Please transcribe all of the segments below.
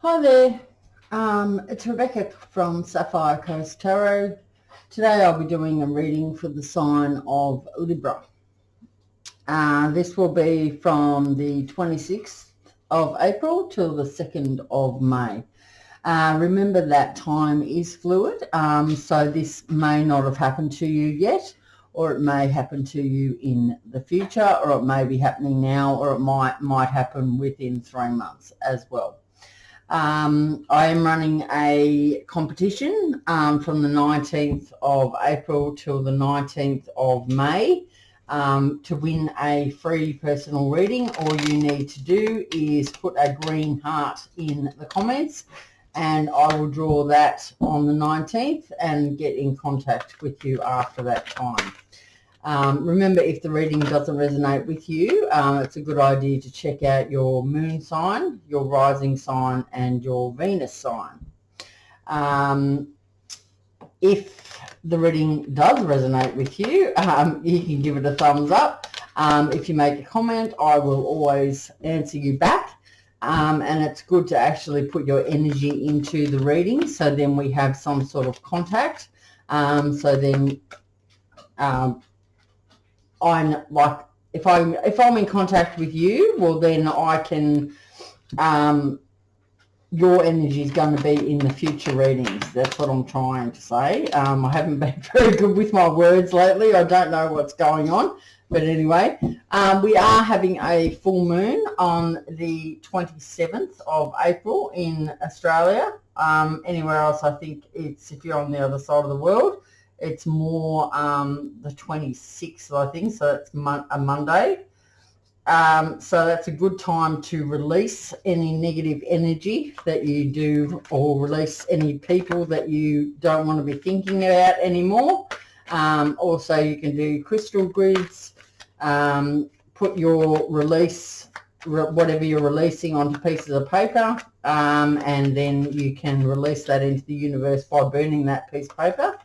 Hi there, it's Rebecca from Sapphire Coast Tarot. Today I'll be doing a reading for the sign of Libra. This will be from the 26th of April till the 2nd of May. Remember that time is fluid, so this may not have happened to you yet, or it may happen to you in the future, or it may be happening now, or it might happen within 3 months as well. I am running a competition from the 19th of April till the 19th of May. To win a free personal reading, all you need to do is put a green heart in the comments, and I will draw that on the 19th and get in contact with you after that time. Remember, if the reading doesn't resonate with you, it's a good idea to check out your moon sign, your rising sign, and your Venus sign. If the reading does resonate with you, you can give it a thumbs up. If you make a comment, I will always answer you back. And it's good to actually put your energy into the reading, so then we have some sort of contact. So then I'm like, if I'm in contact with you, well then I can, your energy is going to be in the future readings. That's what I'm trying to say. I haven't been very good with my words lately. I don't know what's going on. But anyway, we are having a full moon on the 27th of April in Australia. Anywhere else, I think it's, if you're on the other side of the world, it's more the 26th, I think, so it's a Monday. So that's a good time to release any negative energy that you do, or release any people that you don't want to be thinking about anymore. Also, you can do crystal grids, put your release, whatever you're releasing, onto pieces of paper, and then you can release that into the universe by burning that piece of paper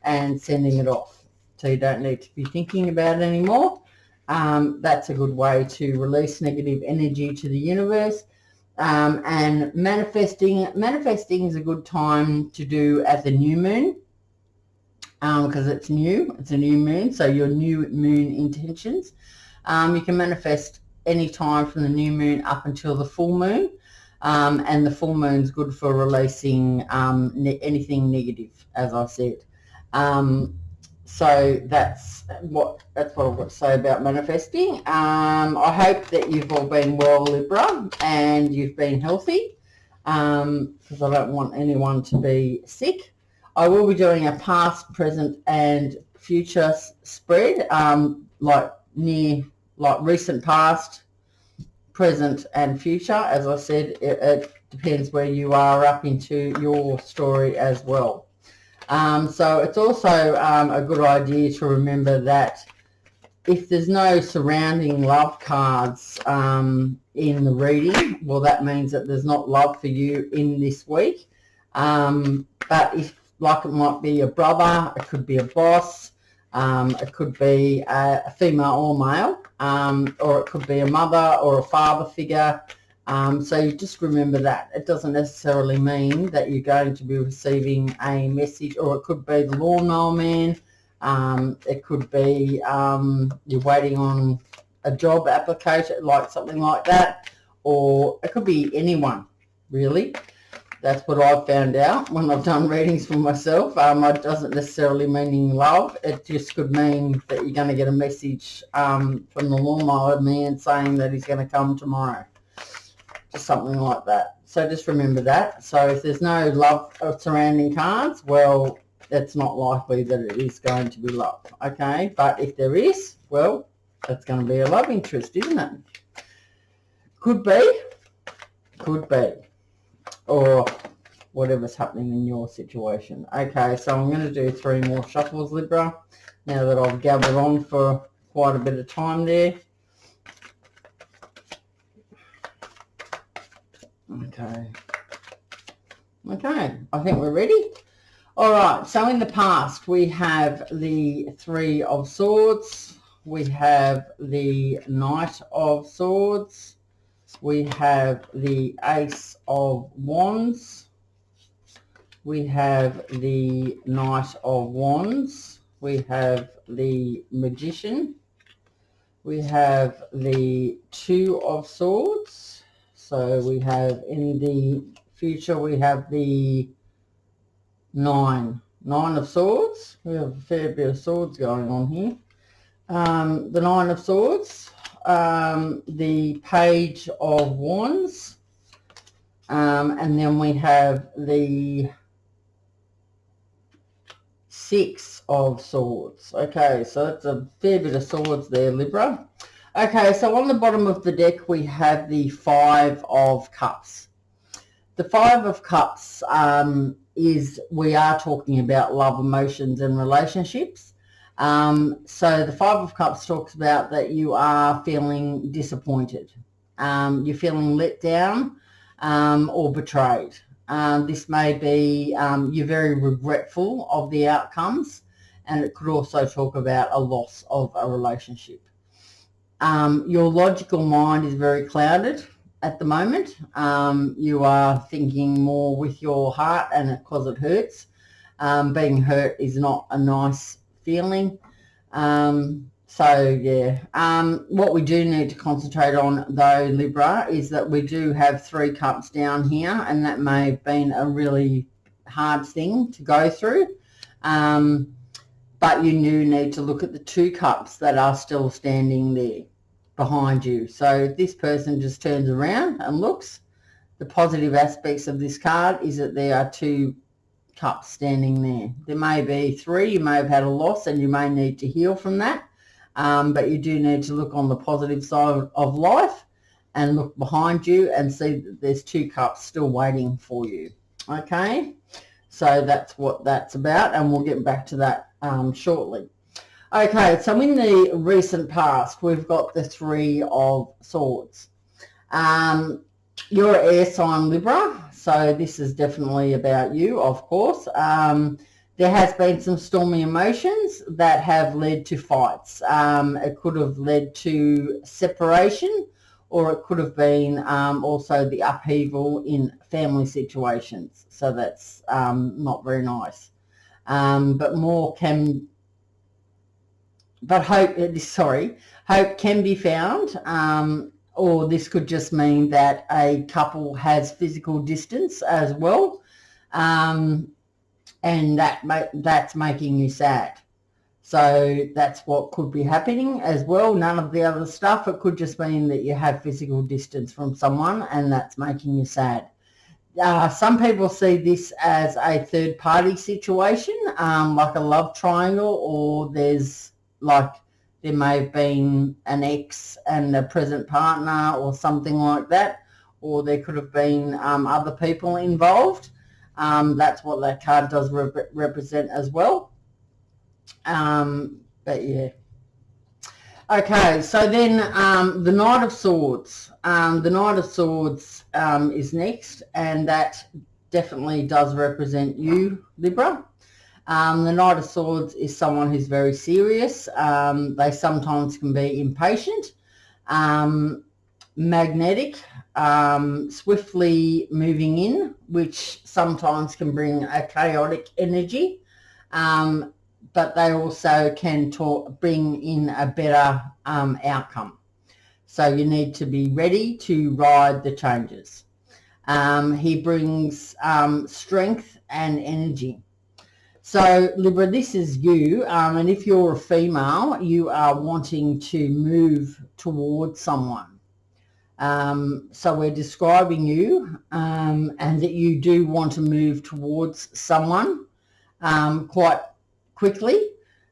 and sending it off, so you don't need to be thinking about it anymore. That's a good way to release negative energy to the universe. And manifesting is a good time to do at the new moon, because it's a new moon, so your new moon intentions. You can manifest any time from the new moon up until the full moon. And the full moon's good for releasing anything negative, as I said. So that's what I've got to say about manifesting. I hope that you've all been well, Libra, and you've been healthy, because I don't want anyone to be sick. I will be doing a past, present, and future spread, like recent past, present, and future. As I said, it depends where you are up into your story as well. So it's also a good idea to remember that if there's no surrounding love cards in the reading, well, that means that there's not love for you in this week. But if, like, it might be a brother, it could be a boss, it could be a female or male, or it could be a mother or a father figure. So you just remember that. It doesn't necessarily mean that you're going to be receiving a message, or it could be the lawnmower man. It could be you're waiting on a job application, like something like that, or it could be anyone, really. That's what I've found out when I've done readings for myself. It doesn't necessarily mean love. It just could mean that you're going to get a message from the lawnmower man saying that he's going to come tomorrow. Just something like that. So just remember that. So if there's no love of surrounding cards, well, it's not likely that it is going to be love, okay? But if there is, well, that's going to be a love interest, isn't it? Could be, or whatever's happening in your situation. Okay, so I'm going to do 3 more shuffles, Libra, now that I've gathered on for quite a bit of time there. Okay, I think we're ready. All right, so in the past we have the 3 of Swords, we have the Knight of Swords, We have the Ace of Wands. We have the Knight of Wands. We have the Magician. We have the Two of Swords. So we have in the future, we have the Nine of Swords. We have a fair bit of swords going on here. The Nine of Swords. The Page of Wands. And then we have the Six of Swords. Okay, so that's a fair bit of swords there, Libra. Okay, so on the bottom of the deck we have the Five of Cups. The Five of Cups we are talking about love, emotions and relationships. So the Five of Cups talks about that you are feeling disappointed. You're feeling let down or betrayed. This may be you're very regretful of the outcomes, and it could also talk about a loss of a relationship. Your logical mind is very clouded at the moment. You are thinking more with your heart, and because it hurts. Being hurt is not a nice feeling. So yeah, what we do need to concentrate on though, Libra, is that we do have 3 cups down here, and that may have been a really hard thing to go through. But you do need to look at the 2 cups that are still standing there behind you. So if this person just turns around and looks, the positive aspects of this card is that there are 2 cups standing there. There may be 3, you may have had a loss and you may need to heal from that. But you do need to look on the positive side of life and look behind you and see that there's 2 cups still waiting for you. Okay, so that's what that's about, and we'll get back to that shortly. Okay, so in the recent past, we've got the 3 of Swords. You're an air sign, Libra, so this is definitely about you, of course. There has been some stormy emotions that have led to fights. It could have led to separation, or it could have been also the upheaval in family situations. So that's not very nice. Hope can be found. Or this could just mean that a couple has physical distance as well. And that's making you sad. So that's what could be happening as well. None of the other stuff. It could just mean that you have physical distance from someone, and that's making you sad. Some people see this as a third party situation, like a love triangle, or there may have been an ex and a present partner or something like that, or there could have been other people involved. That's what that card does represent as well. But yeah. Okay, so then the Knight of Swords. The Knight of Swords is next, and that definitely does represent you, Libra. The Knight of Swords is someone who's very serious. They sometimes can be impatient, magnetic, swiftly moving in, which sometimes can bring a chaotic energy, but they also can bring in a better outcome. So you need to be ready to ride the changes. He brings strength and energy. So Libra, this is you, and if you're a female, you are wanting to move towards someone. So we're describing you, and that you do want to move towards someone quite quickly.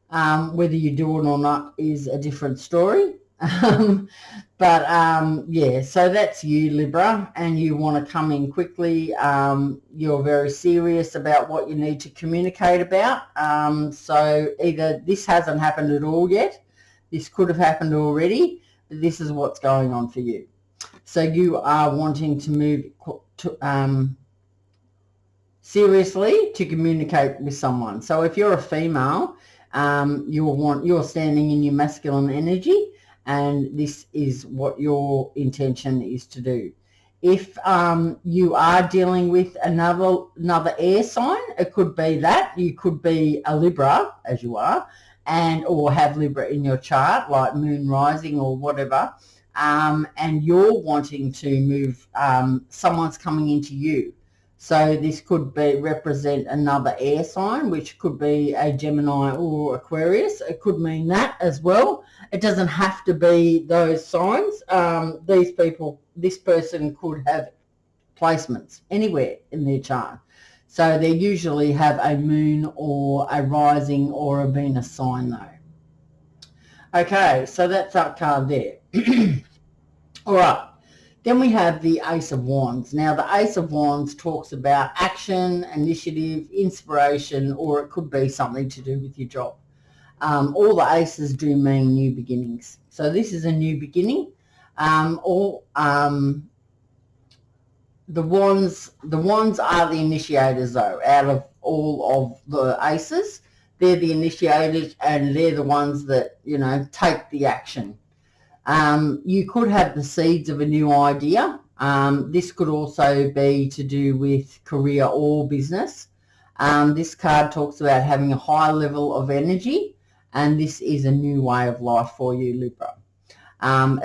Whether you do it or not is a different story. Yeah, so that's you, Libra, and you want to come in quickly. You're very serious about what you need to communicate about. So either this hasn't happened at all yet, this could have happened already, but this is what's going on for you. So you are wanting to move seriously to communicate with someone. So if you're a female, you're standing in your masculine energy, and this is what your intention is to do. If you are dealing with another air sign, it could be that you could be a Libra, as you are, and or have Libra in your chart, like moon rising or whatever, and you're wanting to move, someone's coming into you. So this could be represent another air sign, which could be a Gemini or Aquarius. It could mean that as well. It doesn't have to be those signs. This person could have placements anywhere in their chart. So they usually have a moon or a rising or a Venus sign though. Okay, so that's our card there. All right. Then we have the Ace of Wands. Now, the Ace of Wands talks about action, initiative, inspiration, or it could be something to do with your job. All the aces do mean new beginnings. So this is a new beginning. The wands are the initiators, though. Out of all of the aces, they're the initiators, and they're the ones that, take the action. You could have the seeds of a new idea. This could also be to do with career or business. This card talks about having a high level of energy, and this is a new way of life for you, Libra.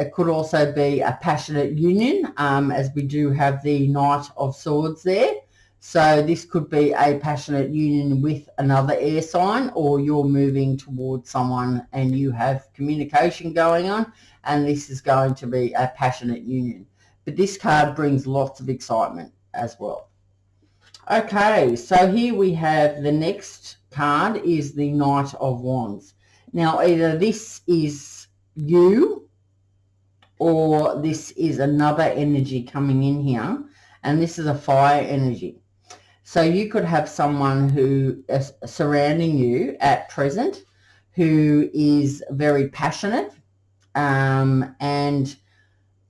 It could also be a passionate union, as we do have the Knight of Swords there. So this could be a passionate union with another air sign, or you're moving towards someone and you have communication going on, and this is going to be a passionate union. But this card brings lots of excitement as well. Okay, so here we have the next card is the Knight of Wands. Now, either this is you or this is another energy coming in here, and this is a fire energy. So you could have someone who is surrounding you at present who is very passionate,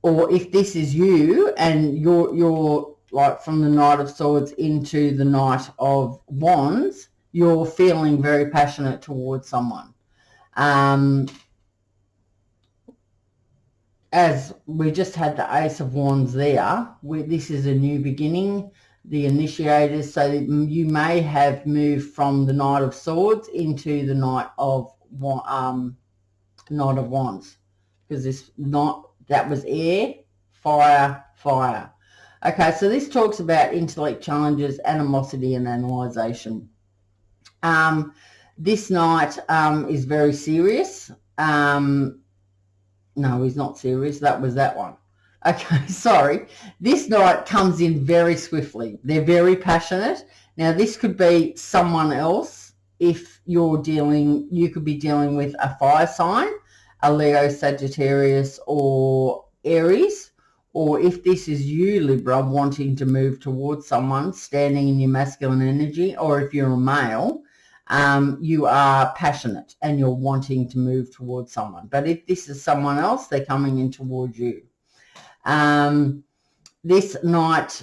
or if this is you and you're like from the Knight of Swords into the Knight of Wands, you're feeling very passionate towards someone. As we just had the Ace of Wands there, this is a new beginning, the initiators, so that you may have moved from the Knight of Swords into the Knight of Wands, because that was air, fire. Okay, so this talks about intellect challenges, animosity, and analyzation. This Knight is very serious. No, he's not serious. That was that one. Okay, sorry. This Knight comes in very swiftly. They're very passionate. Now, this could be someone else. If you could be dealing with a fire sign, a Leo, Sagittarius, or Aries. Or if this is you, Libra, wanting to move towards someone, standing in your masculine energy, or if you're a male, you are passionate and you're wanting to move towards someone. But if this is someone else, they're coming in towards you. This Knight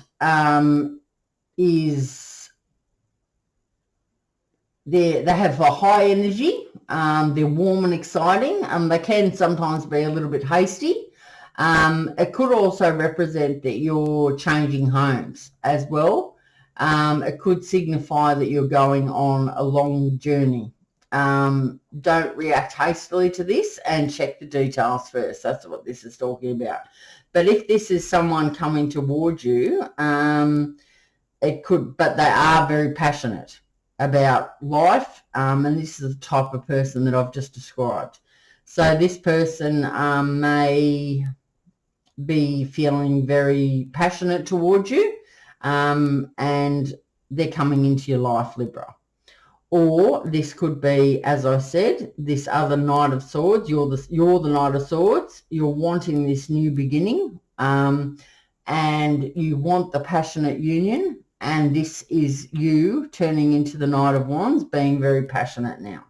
they have a high energy. They're warm and exciting. They can sometimes be a little bit hasty. It could also represent that you're changing homes as well. It could signify that you're going on a long journey. Don't react hastily to this and check the details first. That's what this is talking about. But if this is someone coming towards you, it could, but they are very passionate about life, and this is the type of person that I've just described. So this person may be feeling very passionate towards you, and they're coming into your life, Libra. Or this could be, as I said, this other Knight of Swords. You're the Knight of Swords. You're wanting this new beginning, and you want the passionate union. And this is you turning into the Knight of Wands, being very passionate now.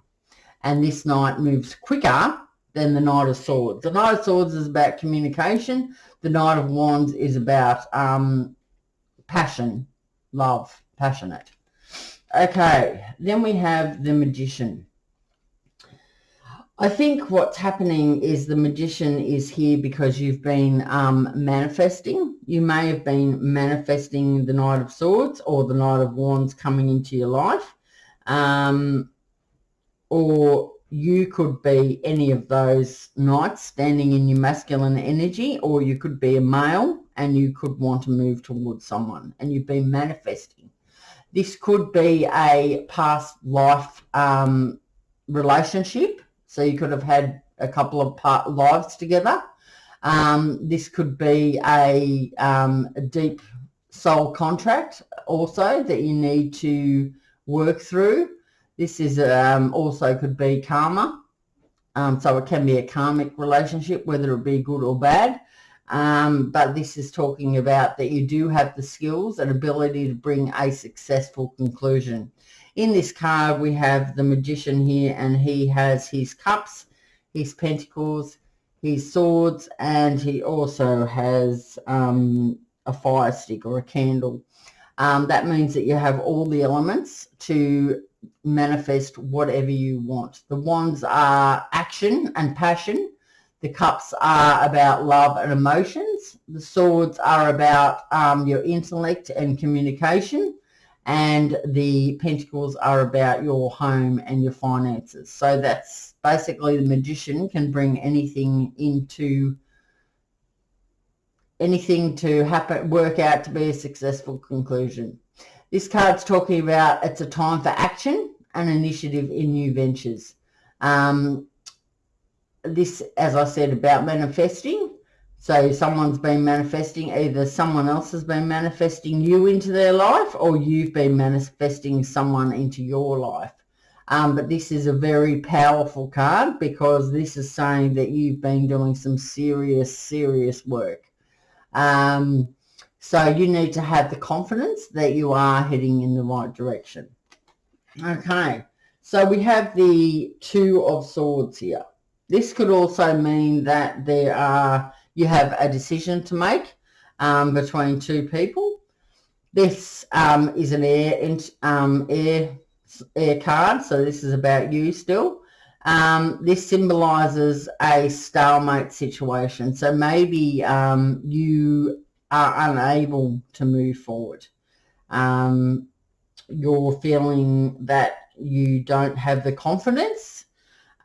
And this Knight moves quicker than the Knight of Swords. The Knight of Swords is about communication. The Knight of Wands is about passion, love, passionate. Okay, then we have the Magician. I think what's happening is the Magician is here because you've been manifesting. You may have been manifesting the Knight of Swords or the Knight of Wands coming into your life. Or you could be any of those knights standing in your masculine energy, or you could be a male and you could want to move towards someone and you've been manifesting. This could be a past life relationship. So you could have had a couple of lives together. This could be a deep soul contract also that you need to work through. This is also could be karma. So it can be a karmic relationship, whether it be good or bad. But this is talking about that you do have the skills and ability to bring a successful conclusion. In this card, we have the Magician here, and he has his cups, his pentacles, his swords, and he also has a fire stick or a candle. That means that you have all the elements to manifest whatever you want. The wands are action and passion. The cups are about love and emotions. The swords are about your intellect and communication. And the pentacles are about your home and your finances. So that's basically the Magician can bring anything to happen, work out to be a successful conclusion. This card's talking about it's a time for action and initiative in new ventures. This, as I said, about manifesting. So someone's been manifesting, either someone else has been manifesting you into their life or you've been manifesting someone into your life. But this is a very powerful card because this is saying that you've been doing some serious work. So you need to have the confidence that you are heading in the right direction. Okay, so we have the Two of Swords here. This could also mean that you have a decision to make between two people. This is an air card, so this is about you still. This symbolizes a stalemate situation. So maybe you are unable to move forward. You're feeling that you don't have the confidence.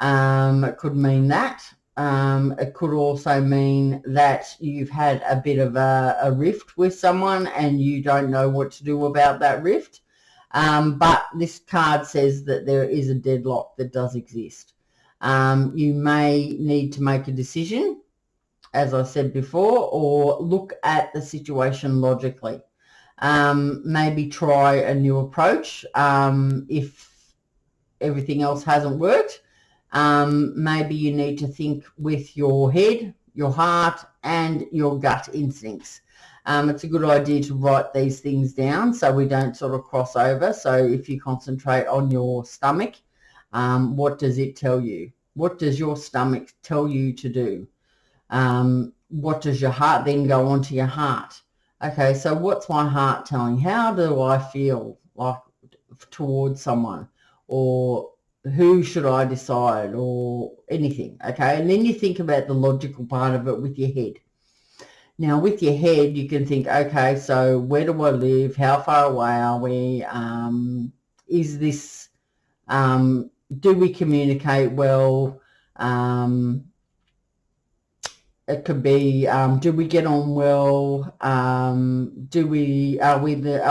It could mean that. It could also mean that you've had a bit of a rift with someone and you don't know what to do about that rift. But this card says that there is a deadlock that does exist. You may need to make a decision, as I said before, or look at the situation logically. Maybe try a new approach if everything else hasn't worked. Maybe you need to think with your head, your heart, and your gut instincts. It's a good idea to write these things down so we don't sort of cross over. So if you concentrate on your stomach, what does it tell you? What does your stomach tell you to do? What does your heart then go on to your heart? Okay, so what's my heart telling? How do I feel like towards someone? Or who should I decide, or anything? Okay, and then you think about the logical part of it with your head. Now with your head you can think, okay, so where do I live? How far away are we? Is this, do we communicate well? It could be, do we get on well? Are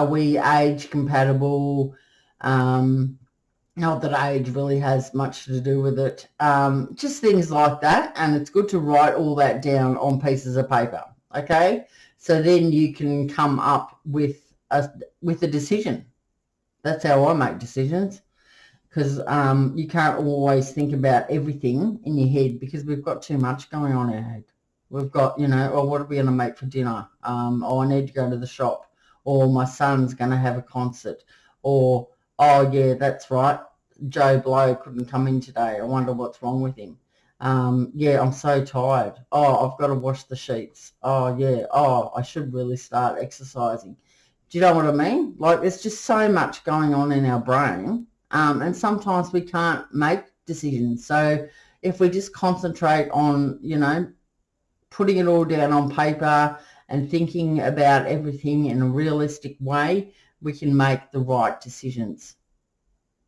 we age compatible? Not that age really has much to do with it. Just things like that. And it's good to write all that down on pieces of paper. Okay. So then you can come up with a decision. That's how I make decisions. Because you can't always think about everything in your head because we've got too much going on in our head. We've got, oh, what are we going to make for dinner? Oh, I need to go to the shop. Or my son's going to have a concert. Or, oh, yeah, that's right, Joe Blow couldn't come in today. I wonder what's wrong with him. Yeah, I'm so tired. Oh, I've got to wash the sheets. Oh, yeah. Oh, I should really start exercising. Do you know what I mean? Like, there's just so much going on in our brain. And sometimes we can't make decisions. So if we just concentrate on, you know, putting it all down on paper and thinking about everything in a realistic way, we can make the right decisions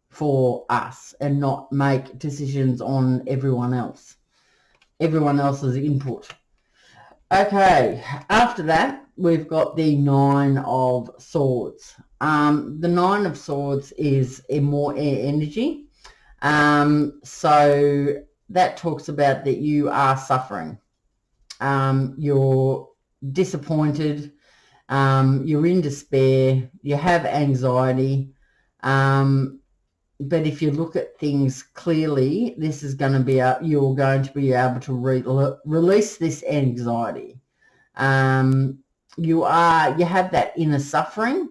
for us and not make decisions on everyone else's input. Okay, after that, we've got the Nine of Swords. The Nine of Swords is a more air energy. So that talks about that you are suffering. You're disappointed. You're in despair. You have anxiety. But if you look at things clearly, this is going to be you're going to be able to release this anxiety. You have that inner suffering,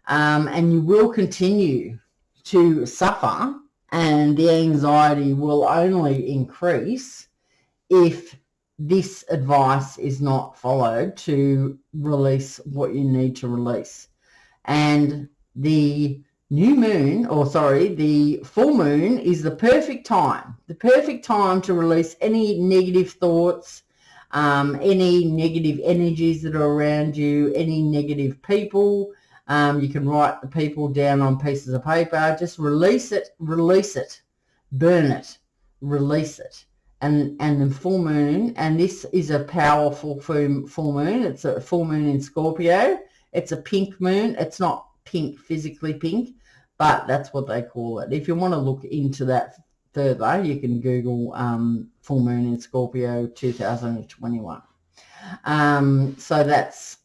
and you will continue to suffer, and the anxiety will only increase if this advice is not followed to release what you need to release. And the the full moon is the perfect time to release any negative thoughts, any negative energies that are around you, any negative people. You can write the people down on pieces of paper. Just release it, burn it, release it. And the full moon, and this is a powerful full moon. It's a full moon in Scorpio. It's a pink moon. It's not pink, physically pink, but that's what they call it. If you want to look into that further, you can Google full moon in Scorpio 2021. So that's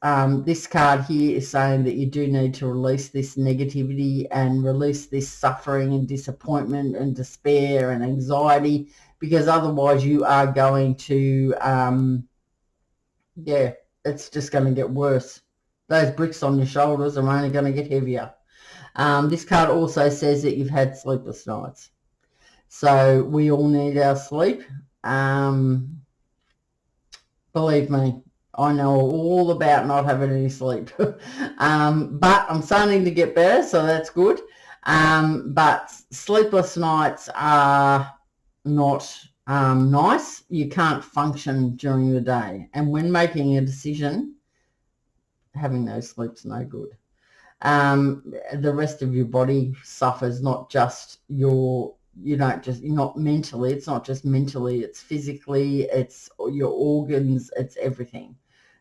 this card here is saying that you do need to release this negativity and release this suffering and disappointment and despair and anxiety, because otherwise you are going to it's just going to get worse. Those bricks on your shoulders are only going to get heavier. This card also says that you've had sleepless nights. So we all need our sleep. Believe me, I know all about not having any sleep. But I'm starting to get better, so that's good. But sleepless nights are not nice. You can't function during the day. And when making a decision, having no sleep's no good. The rest of your body suffers, not just you're not mentally, it's not just mentally, it's physically, it's your organs, it's everything.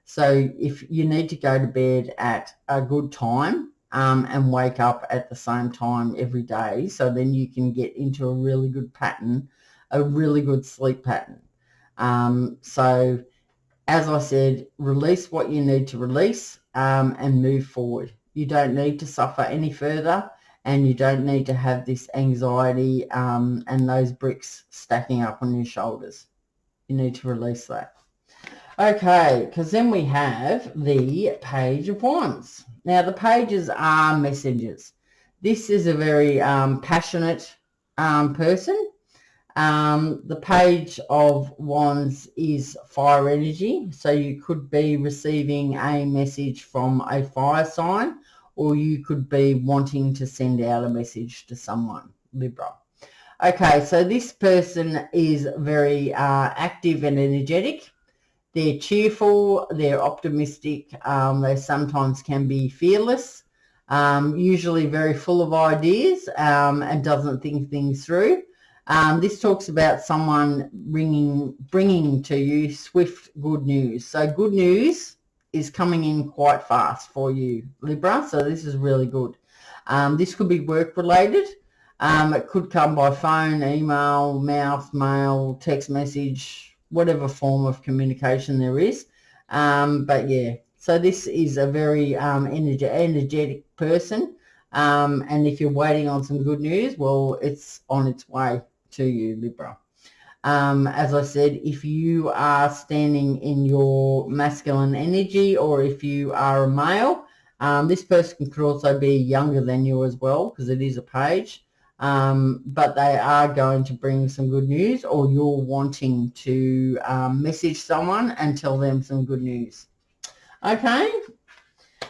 So if you need to go to bed at a good time and wake up at the same time every day, so then you can get into a really good pattern, a really good sleep pattern. So as I said, release what you need to release and move forward. You don't need to suffer any further, and you don't need to have this anxiety and those bricks stacking up on your shoulders. You need to release that. Okay, because then we have the Page of Wands. Now, the pages are messengers. This is a very passionate person. The Page of Wands is fire energy, so you could be receiving a message from a fire sign, or you could be wanting to send out a message to someone, Libra. Okay, so this person is very active and energetic. They're cheerful, they're optimistic, they sometimes can be fearless, usually very full of ideas and doesn't think things through. This talks about someone bringing to you swift good news. So good news is coming in quite fast for you, Libra. So this is really good. This could be work related. It could come by phone, email, mouth, mail, text message, whatever form of communication there is. But yeah, so this is a very energetic person. And if you're waiting on some good news, well, it's on its way to you, Libra. As I said, if you are standing in your masculine energy, or if you are a male, this person could also be younger than you as well, because it is a page. But they are going to bring some good news, or you're wanting to message someone and tell them some good news. Okay.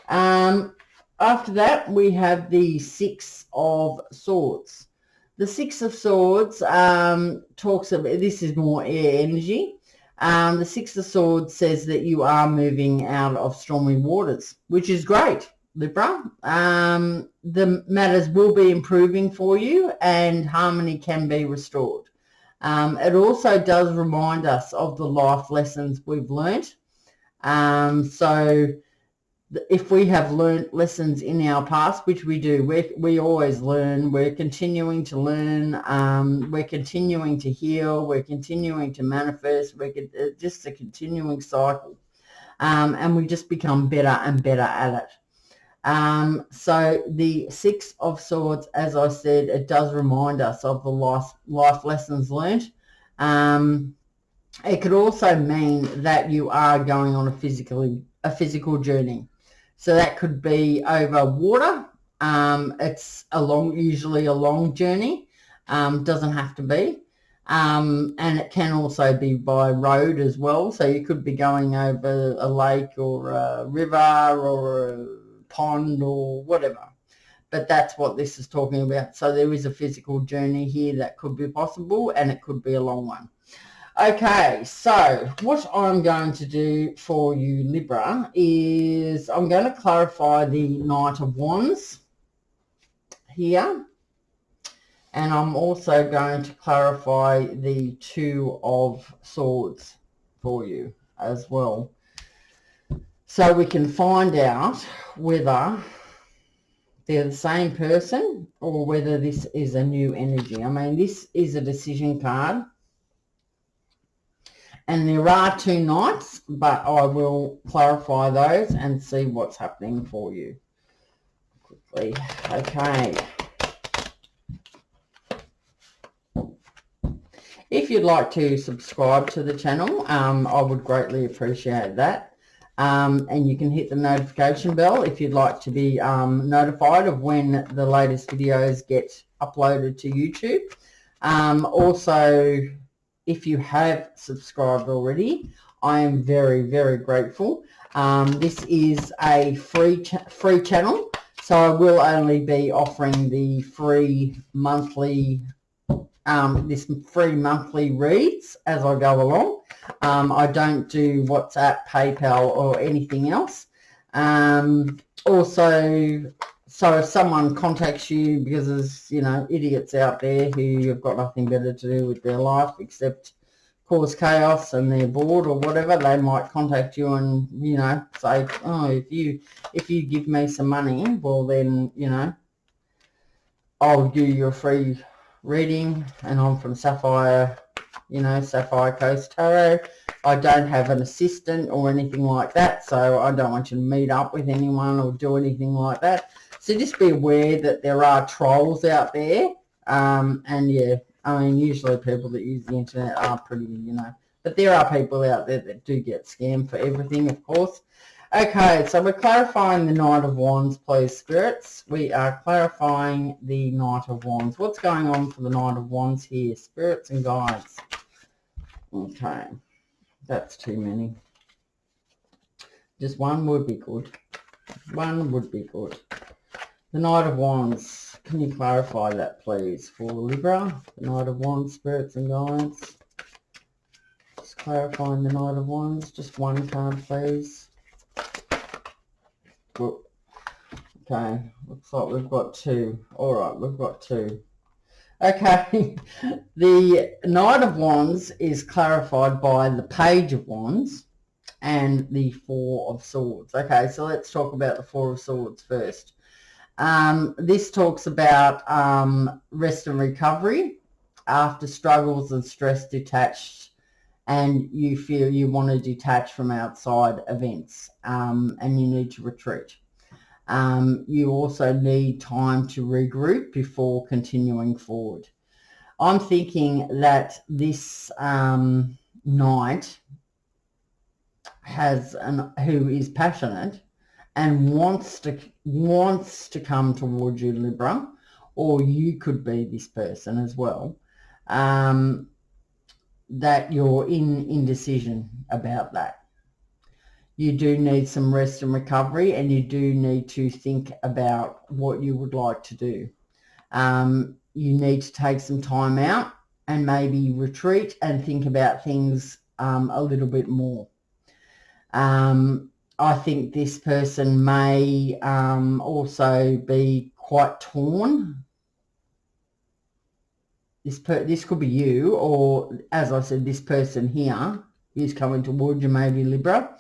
After that, we have the Six of Swords. The Six of Swords talks about, this is more air energy. The Six of Swords says that you are moving out of stormy waters, which is great, Libra. The matters will be improving for you and harmony can be restored. It also does remind us of the life lessons we've learnt. So if we have learnt lessons in our past, which we do, we always learn, we're continuing to learn, we're continuing to heal, we're continuing to manifest, just a continuing cycle, and we just become better and better at it. So the Six of Swords, as I said, it does remind us of the life lessons learnt. It could also mean that you are going on a physical journey. So that could be over water. It's usually a long journey. Doesn't have to be. And it can also be by road as well. So you could be going over a lake or a river or a pond or whatever. But that's what this is talking about. So there is a physical journey here that could be possible, and it could be a long one. Okay, so what I'm going to do for you, Libra, is I'm going to clarify the Knight of Wands here. And I'm also going to clarify the Two of Swords for you as well. So we can find out whether they're the same person or whether this is a new energy. I mean, this is a decision card. And there are two knights, but I will clarify those and see what's happening for you quickly. Okay. If you'd like to subscribe to the channel, I would greatly appreciate that. And you can hit the notification bell if you'd like to be notified of when the latest videos get uploaded to YouTube. Also, if you have subscribed already, I am very, very grateful. This is a free channel, so I will only be offering the free monthly reads as I go along. I don't do WhatsApp, PayPal, or anything else. Also, so if someone contacts you because there's, idiots out there who have got nothing better to do with their life except cause chaos and they're bored or whatever, they might contact you and, say, oh, if you give me some money, well then, I'll do you a free reading. And I'm from Sapphire Coast Tarot. I don't have an assistant or anything like that, so I don't want you to meet up with anyone or do anything like that. So just be aware that there are trolls out there. And yeah, I mean, usually people that use the internet are pretty, but there are people out there that do get scammed for everything, of course. Okay, so we're clarifying the Knight of Wands, please, spirits. We are clarifying the Knight of Wands. What's going on for the Knight of Wands here, spirits and guides? Okay, that's too many. Just one would be good. One would be good. The Knight of Wands, can you clarify that, please, for Libra? The Knight of Wands, spirits and guides. Just clarifying the Knight of Wands. Just one card, please. Good. Okay, looks like we've got two. All right, we've got two. Okay, the Knight of Wands is clarified by the Page of Wands and the Four of Swords. Okay, so let's talk about the Four of Swords first. This talks about rest and recovery after struggles and stress detached, and you feel you want to detach from outside events, and you need to retreat. You also need time to regroup before continuing forward. I'm thinking that this knight who is passionate and wants to come towards you, Libra, or you could be this person as well, that you're in indecision about that. You do need some rest and recovery, and you do need to think about what you would like to do. You need to take some time out and maybe retreat and think about things a little bit more. I think this person may also be quite torn. This could be you, or as I said, this person here is coming towards you, maybe Libra,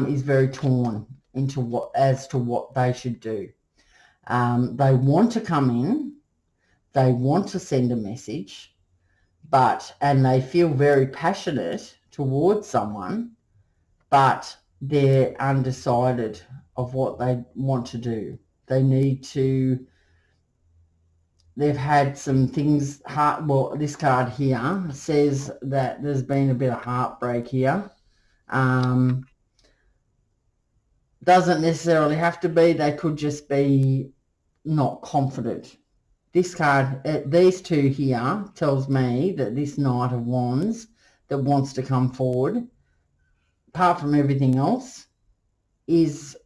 is very torn as to what they should do. They want to come in, they want to send a message, and they feel very passionate towards someone, but they're undecided of what they want to do. They've had some things, this card here says that there's been a bit of heartbreak here. Doesn't necessarily have to be, they could just be not confident. This card, these two here, tells me that this Knight of Wands that wants to come forward, apart from everything else, is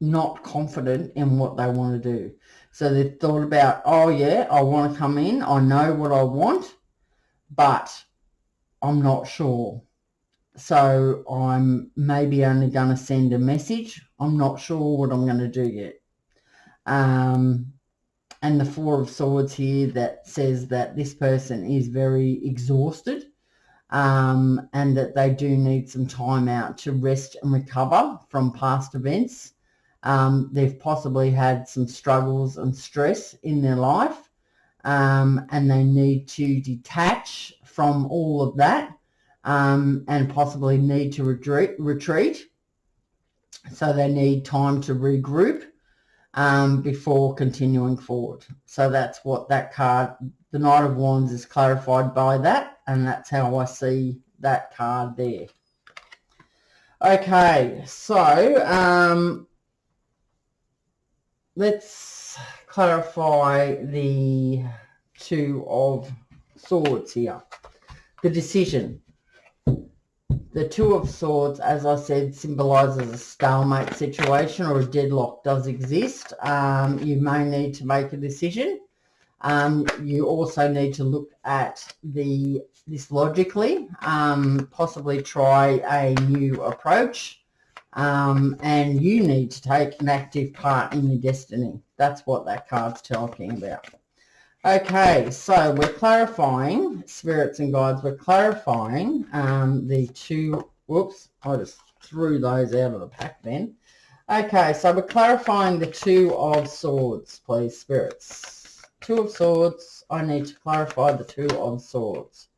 not confident in what they want to do. So they've thought about, oh yeah, I want to come in, I know what I want, but I'm not sure. So I'm maybe only going to send a message. I'm not sure what I'm going to do yet. And the Four of Swords here that says that this person is very exhausted, and that they do need some time out to rest and recover from past events. They've possibly had some struggles and stress in their life, and they need to detach from all of that, and possibly need to retreat. So they need time to regroup before continuing forward. So that's what that card, the Knight of Wands, is clarified by that, and that's how I see that card there. Okay, so let's clarify the Two of Swords here. The decision. The Two of Swords, as I said, symbolises a stalemate situation, or a deadlock does exist. You may need to make a decision. You also need to look at this logically, possibly try a new approach, and you need to take an active part in your destiny. That's what that card's talking about. Okay, so we're clarifying, spirits and guides, we're clarifying the two, whoops, I just threw those out of the pack then. Okay, so we're clarifying the Two of Swords, please, spirits. Two of Swords, I need to clarify the Two of Swords.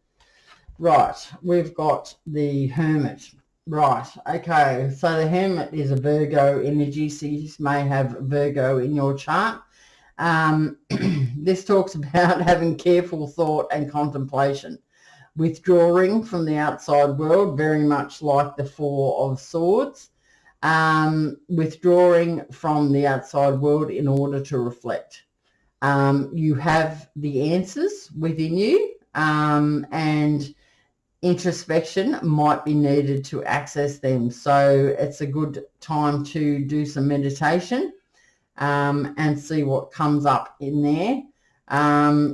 Right, we've got the Hermit. Right, okay, so the Hermit is a Virgo energy, so you may have Virgo in your chart. This talks about having careful thought and contemplation, withdrawing from the outside world, very much like the Four of Swords, withdrawing from the outside world in order to reflect. You have the answers within you, and introspection might be needed to access them. So it's a good time to do some meditation, and see what comes up in there.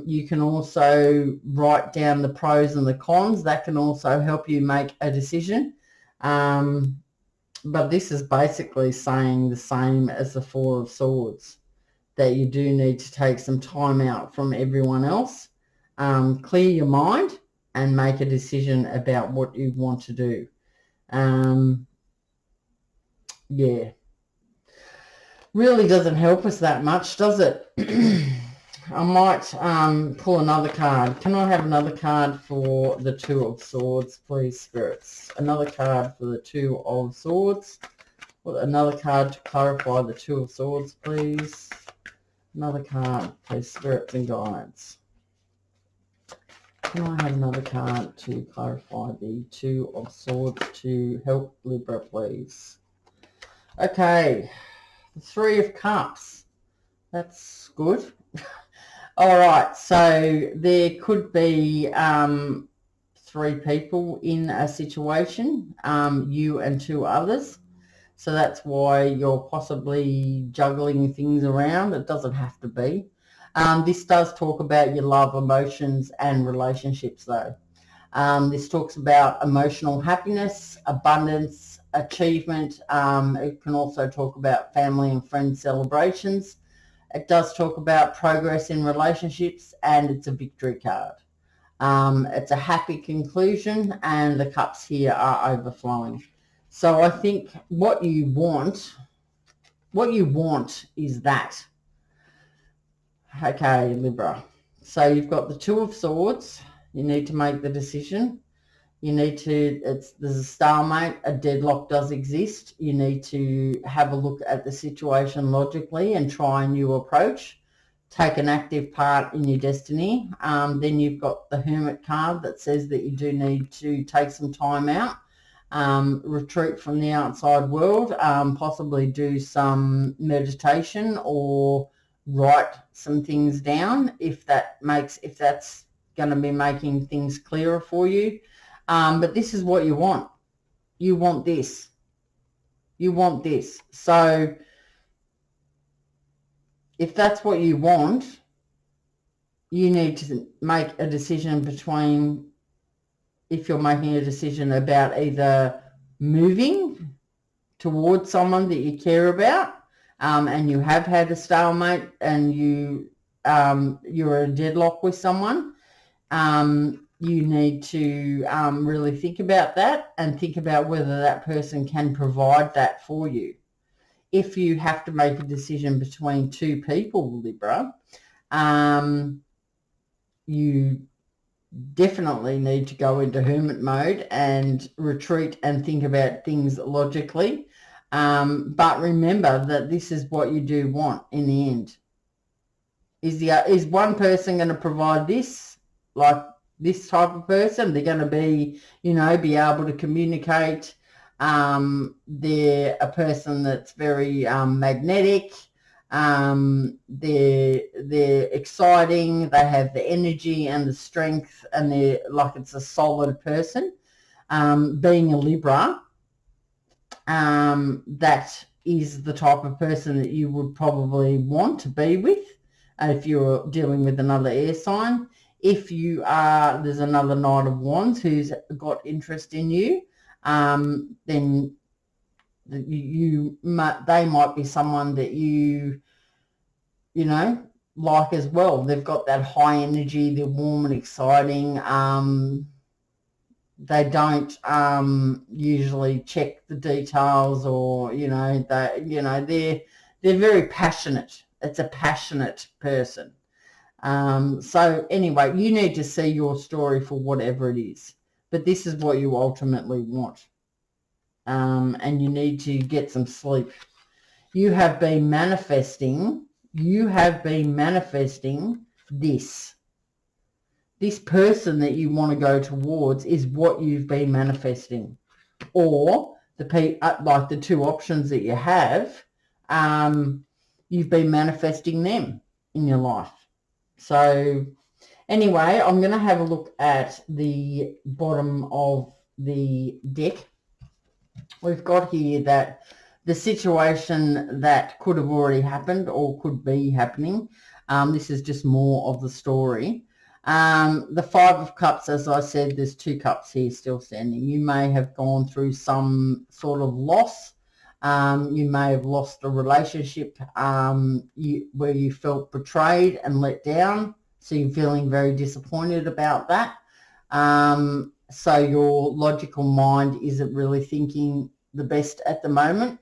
You can also write down the pros and the cons. That can also help you make a decision. But this is basically saying the same as the Four of Swords, that you do need to take some time out from everyone else, clear your mind, and make a decision about what you want to do. Yeah. Really doesn't help us that much, does it? I might pull another card. Can I have another card for the Two of Swords, please, spirits? Another card for the Two of Swords. Another card to clarify the Two of Swords, please. Another card, please, spirits and guides. Can I have another card to clarify the Two of Swords to help Libra, please? Okay. Three of Cups. That's good. All right, so there could be three people in a situation, you and two others. So that's why you're possibly juggling things around. It doesn't have to be. This does talk about your love, emotions, and relationships, though. This talks about emotional happiness, abundance, achievement. It can also talk about family and friend celebrations. It does talk about progress in relationships, and it's a victory card. It's a happy conclusion, and the cups here are overflowing. So I think what you want is that. Okay, Libra. So you've got the Two of Swords. You need to make the decision. You need to, there's a stalemate, a deadlock does exist. You need to have a look at the situation logically and try a new approach. Take an active part in your destiny. Then you've got the Hermit card that says that you do need to take some time out, retreat from the outside world, possibly do some meditation or write some things down if that's going to be making things clearer for you. But this is what you want. You want this. You want this. So if that's what you want, you need to make a decision between, if you're making a decision about either moving towards someone that you care about, and you have had a stalemate and you're a deadlock with someone, you need to really think about that and think about whether that person can provide that for you. If you have to make a decision between two people, Libra, you definitely need to go into hermit mode and retreat and think about things logically. But remember that this is what you do want in the end. Is one person going to provide this, like this type of person? They're going to be, be able to communicate. They're a person that's very magnetic. They're exciting. They have the energy and the strength, and they're like, it's a solid person. Being a Libra, that is the type of person that you would probably want to be with if you're dealing with another air sign. If you are, there's another Knight of Wands who's got interest in you, then they might be someone that you like as well. They've got that high energy. They're warm and exciting. They don't usually check the details, or they're very passionate. It's a passionate person. So anyway, you need to see your story for whatever it is, but this is what you ultimately want. And you need to get some sleep. You have been manifesting this. This person that you want to go towards is what you've been manifesting. Or like the two options that you have, you've been manifesting them in your life. So anyway, I'm going to have a look at the bottom of the deck. We've got here that the situation that could have already happened or could be happening. This is just more of the story. The Five of Cups, as I said, there's two cups here still standing. You may have gone through some sort of loss. You may have lost a relationship where you felt betrayed and let down. So you're feeling very disappointed about that. So your logical mind isn't really thinking the best at the moment.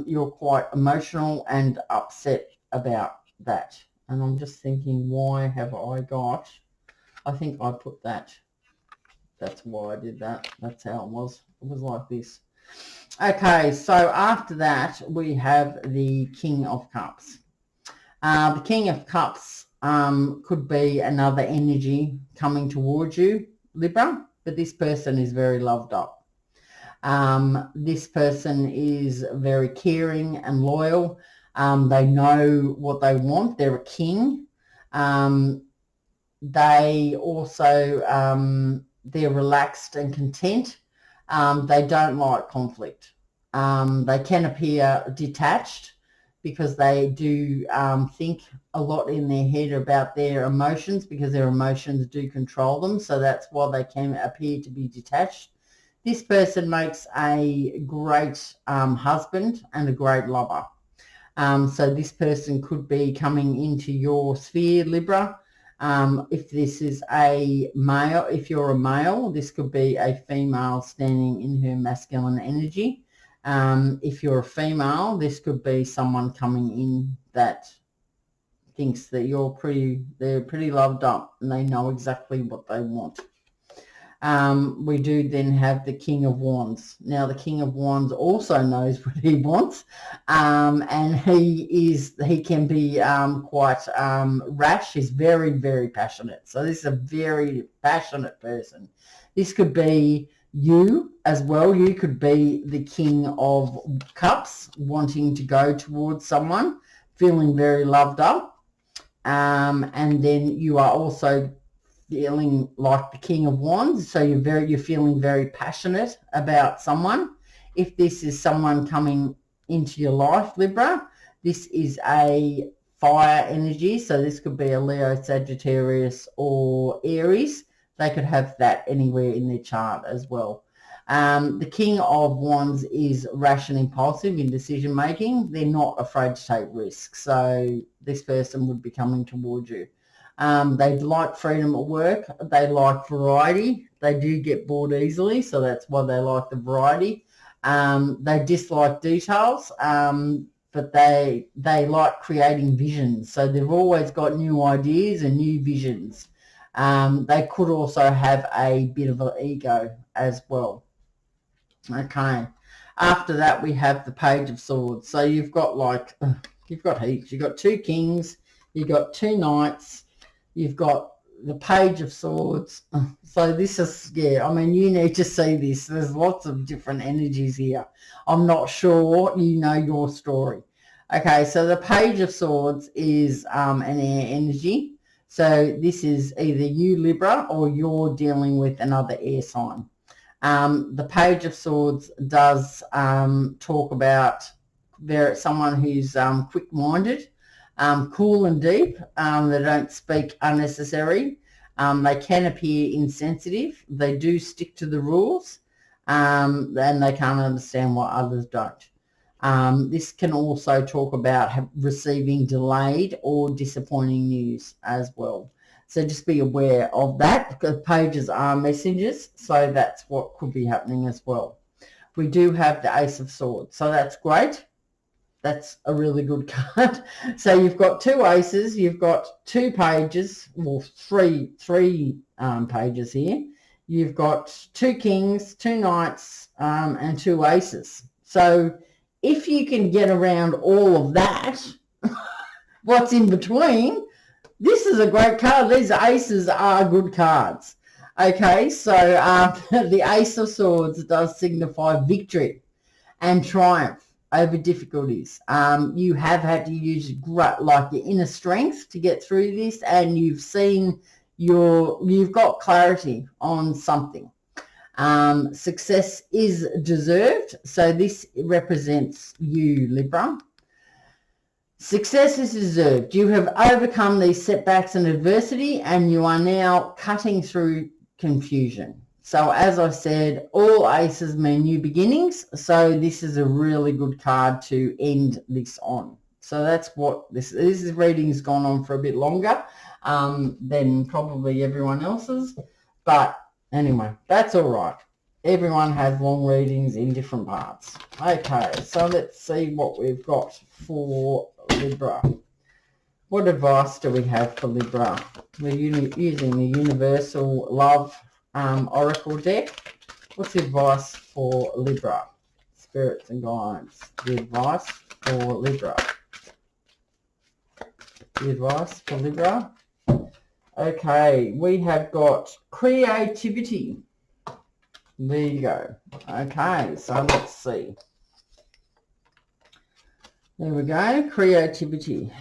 You're quite emotional and upset about that. And I'm just thinking, why have I got... I think I put that. That's why I did that. That's how it was. It was like this. Okay, so after that, we have the King of Cups. The King of Cups could be another energy coming towards you, Libra, but this person is very loved up. This person is very caring and loyal. They know what they want. They're a king. They also, they're relaxed and content. They don't like conflict. They can appear detached. because they do think a lot in their head about their emotions, because their emotions do control them. So that's why they can appear to be detached. This person makes a great husband and a great lover. So this person could be coming into your sphere, Libra. If this is a male, if you're a male, this could be a female standing in her masculine energy. If you're a female, this could be someone coming in that thinks that they're pretty loved up and they know exactly what they want. We do then have the King of Wands. Now, the King of Wands also knows what he wants, and he can be quite rash. He's very, very passionate. So this is a very passionate person. This could be you as well. You could be the King of Cups, wanting to go towards someone, feeling very loved up, and then you are also feeling like the King of Wands, so you're feeling very passionate about someone. If this is someone coming into your life, Libra, this is a fire energy, so this could be a Leo, Sagittarius, or Aries. They could have that anywhere in their chart as well. The King of Wands is rash and impulsive in decision making. They're not afraid to take risks, so this person would be coming towards you. They like freedom at work. They like variety. They do get bored easily, so that's why they like the variety. They dislike details, but they like creating visions. So they've always got new ideas and new visions. They could also have a bit of an ego as well. Okay. After that, we have the Page of Swords. So you've got heaps. You've got two kings. You've got two knights. You've got the Page of Swords. So this is, yeah, I mean, you need to see this. There's lots of different energies here. I'm not sure you know your story. Okay, so the Page of Swords is an air energy. So this is either you, Libra, or you're dealing with another air sign. The Page of Swords does talk about someone who's quick-minded, cool and deep. They don't speak unnecessary. They can appear insensitive. They do stick to the rules, and they can't understand what others don't. This can also talk about receiving delayed or disappointing news as well. So just be aware of that, because pages are messengers, so that's what could be happening as well. We do have the Ace of Swords, so that's great. That's a really good card. So you've got two aces, you've got two pages, well, three pages here. You've got two kings, two knights, and two aces. So if you can get around all of that, what's in between, this is a great card. These aces are good cards. Okay, so the Ace of Swords does signify victory and triumph over difficulties. You have had to use your inner strength to get through this, and you've seen you've got clarity on something. Success is deserved, so this represents you, Libra. Success is deserved. You have overcome these setbacks and adversity, and you are now cutting through confusion. So as I said, all aces mean new beginnings. So this is a really good card to end this on. So that's what this reading's gone on for a bit longer than probably everyone else's. But anyway, that's all right. Everyone has long readings in different parts. Okay, so let's see what we've got for Libra. What advice do we have for Libra? We're using the Universal Love Oracle deck. What's the advice for Libra? Spirits and guides. The advice for Libra. The advice for Libra. Okay, we have got creativity. There you go. Okay, so let's see. There we go, creativity.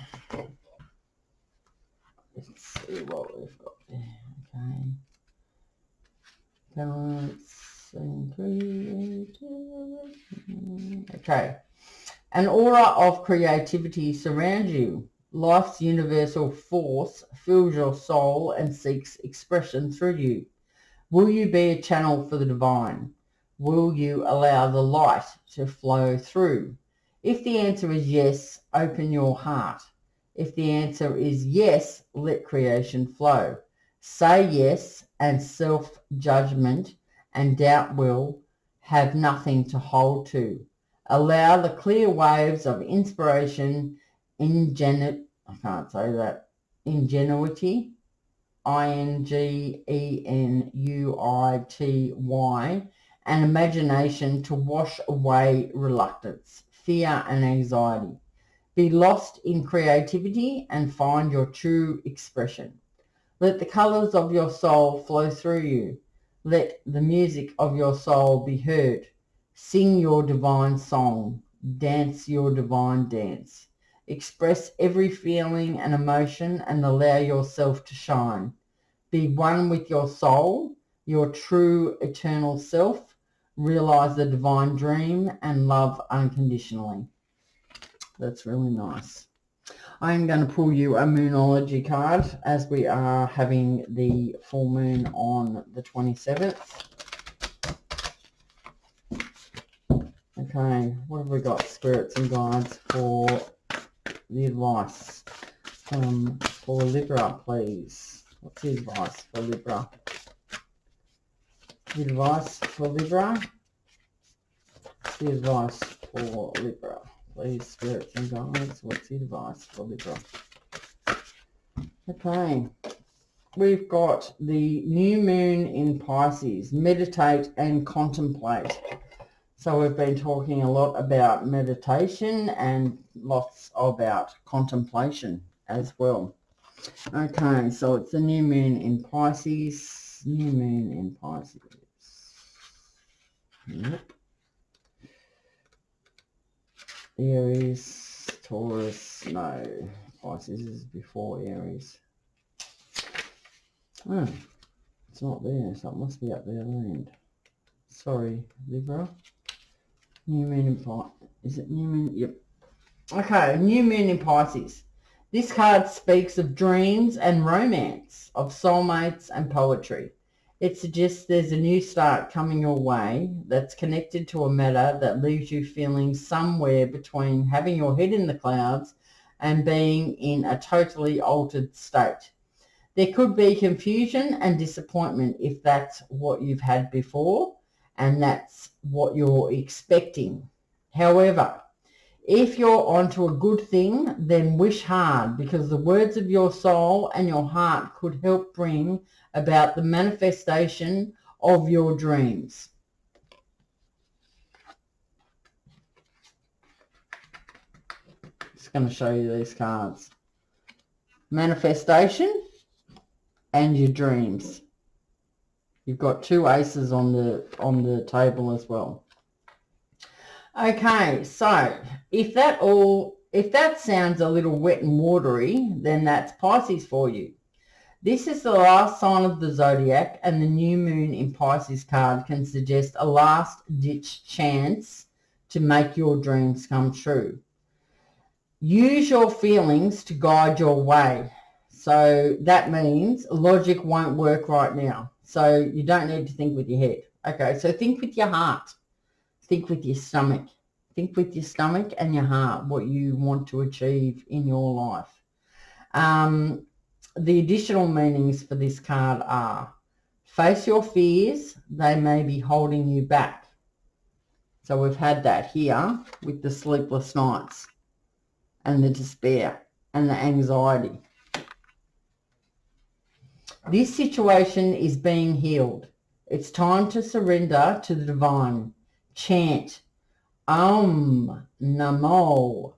Let's see what we've got there. Okay. Okay. An aura of creativity surrounds you. Life's universal force fills your soul and seeks expression through you. Will you be a channel for the divine? Will you allow the light to flow through? If the answer is yes, open your heart. If the answer is yes, let creation flow. Say yes, and self-judgment and doubt will have nothing to hold to. Allow the clear waves of inspiration, ingenuity, INGENUITY, and imagination to wash away reluctance, fear and anxiety. Be lost in creativity and find your true expression. Let the colours of your soul flow through you. Let the music of your soul be heard. Sing your divine song. Dance your divine dance. Express every feeling and emotion and allow yourself to shine. Be one with your soul, your true eternal self. Realize the divine dream and love unconditionally. That's really nice. I'm going to pull you a Moonology card as we are having the full moon on the 27th. Okay, what have we got, spirits and guides, for the advice for Libra, please? What's the advice for Libra? The advice for Libra? What's the advice for Libra? Please, spirits and guides, what's the advice for Libra? Okay, we've got the new moon in Pisces. Meditate and contemplate. So we've been talking a lot about meditation and lots about contemplation as well. Okay, so it's the new moon in Pisces. New moon in Pisces. Yep. Aries, Taurus, no. Pisces is before Aries. Oh, it's not there, so it must be up there land. Sorry, Libra. New moon in Pisces. Is it new moon? Yep. Okay, new moon in Pisces. This card speaks of dreams and romance, of soulmates and poetry. It suggests there's a new start coming your way that's connected to a matter that leaves you feeling somewhere between having your head in the clouds and being in a totally altered state. There could be confusion and disappointment if that's what you've had before and that's what you're expecting. However, if you're onto a good thing, then wish hard, because the words of your soul and your heart could help bring about the manifestation of your dreams. Just going to show you these cards. Manifestation and your dreams. You've got two aces on the table as well. Okay, so if that sounds a little wet and watery, then that's Pisces for you. This is the last sign of the zodiac, and the new moon in Pisces card can suggest a last-ditch chance to make your dreams come true. Use your feelings to guide your way. So that means logic won't work right now. So you don't need to think with your head. Okay, so think with your heart. Think with your stomach. Think with your stomach and your heart what you want to achieve in your life. The additional meanings for this card are: face your fears, they may be holding you back. So we've had that here with the sleepless nights and the despair and the anxiety. This situation is being healed. It's time to surrender to the divine. Chant Om Namo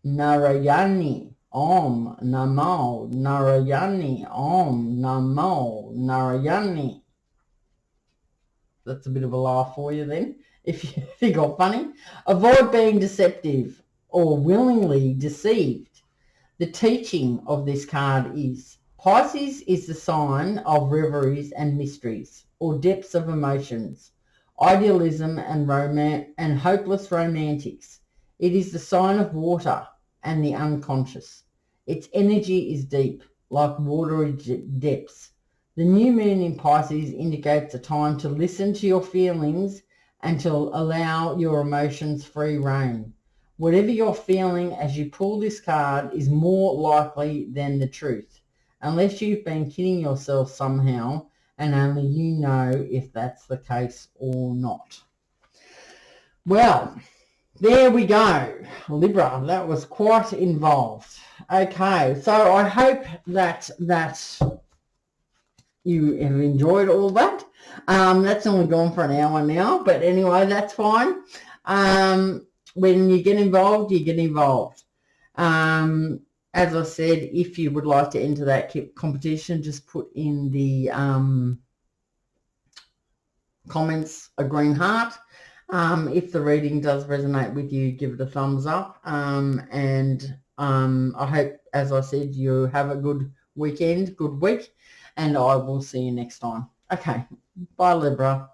Narayani. Om Namo Narayani. Om Namo Narayani. That's a bit of a laugh for you then, if you think I'm funny. Avoid being deceptive or willingly deceived. The teaching of this card is: Pisces is the sign of reveries and mysteries, or depths of emotions, idealism and romance and hopeless romantics. It is the sign of water and the unconscious. Its energy is deep, like watery depths. The new moon in Pisces indicates a time to listen to your feelings and to allow your emotions free rein. Whatever you're feeling as you pull this card is more likely than the truth, unless you've been kidding yourself somehow, and only you know if that's the case or not. Well, there we go, Libra. That was quite involved. Okay, so I hope that you have enjoyed all that. That's only gone for an hour now, but anyway, that's fine. When you get involved, you get involved. As I said, if you would like to enter that competition, just put in the comments a green heart. If the reading does resonate with you, give it a thumbs up. I hope, as I said, you have a good weekend, good week, and I will see you next time. Okay, bye Libra.